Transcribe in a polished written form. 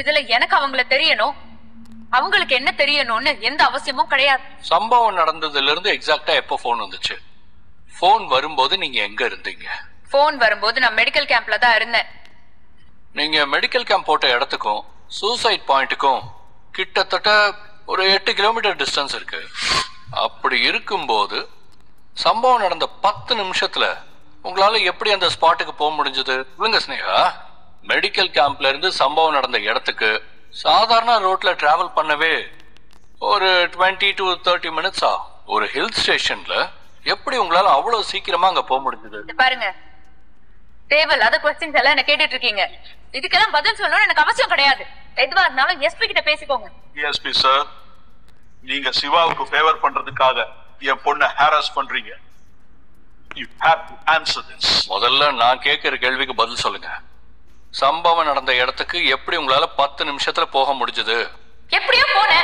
இதுல எனக்கு அவங்கள தெரியணும், அவங்களுக்கு என்ன தெரியணும்னு எந்த அவசியமும் கிடையாது. சம்பவம் நடந்ததுல இருந்து எக்ஸாக்ட்டா எப்போ போன் வந்துச்சு? போன் வரும்போது நீங்க எங்க இருந்தீங்க? போன் வரும்போது நான் மெடிக்கல் கேம்ப்ல தான் இருந்தேன். நீங்க மெடிக்கல் கேம்ப் போட்ட இடத்துக்கும் சூசைட் பாயிண்ட்டுக்கும் கிட்டத்தட்ட ஒரு 8 கிலோமீட்டர் டிஸ்டன்ஸ் இருக்கு. அப்படி இருக்கும்போது சம்பவம் நடந்த 10 நிமிஷத்துல உங்களால எப்படி அந்த ஸ்பாட்டுக்கு போக முடிஞ்சது? இல்லங்க ஸ்னேகா, மெடிக்கல் கேம்ப்ல இருந்து சம்பவம் நடந்த இடத்துக்கு சாதாரண ரோட்ல டிராவல் பண்ணவே ஒரு 20 to 30 மினிட்ஸ் ஆகும். ஒரு ஹில் ஸ்டேஷன்ல எப்படி உங்களால அவ்வளவு சீக்கிரமா அங்க போக முடிஞ்சது? பாருங்க, தேவையில்லாத கொஸ்டின்ஸ் எல்லாம் என்ன கேட்டுட்டு இருக்கீங்க. இதுக்கெல்லாம் பதில் சொல்லணும்னு எனக்கு அவசியம் கிடையாது. எதுவா இருந்தாலும் எஸ்பி கிட்ட பேசிக்கோங்க. எஸ்பி சார், நீங்க சிவாவுக்கு ஃபேவர் பண்றதுக்காக என் பொண்ணை ஹாரஸ் பண்றீங்க. You have to answer this. முதல்ல நான் கேட்கிற கேள்விக்கு பதில் சொல்லுங்க. சம்பவம் நடந்த இடத்துக்கு எப்படி உங்களால 10 நிமிஷத்துல போக முடிஞ்சது? எப்படியோ போனேன்.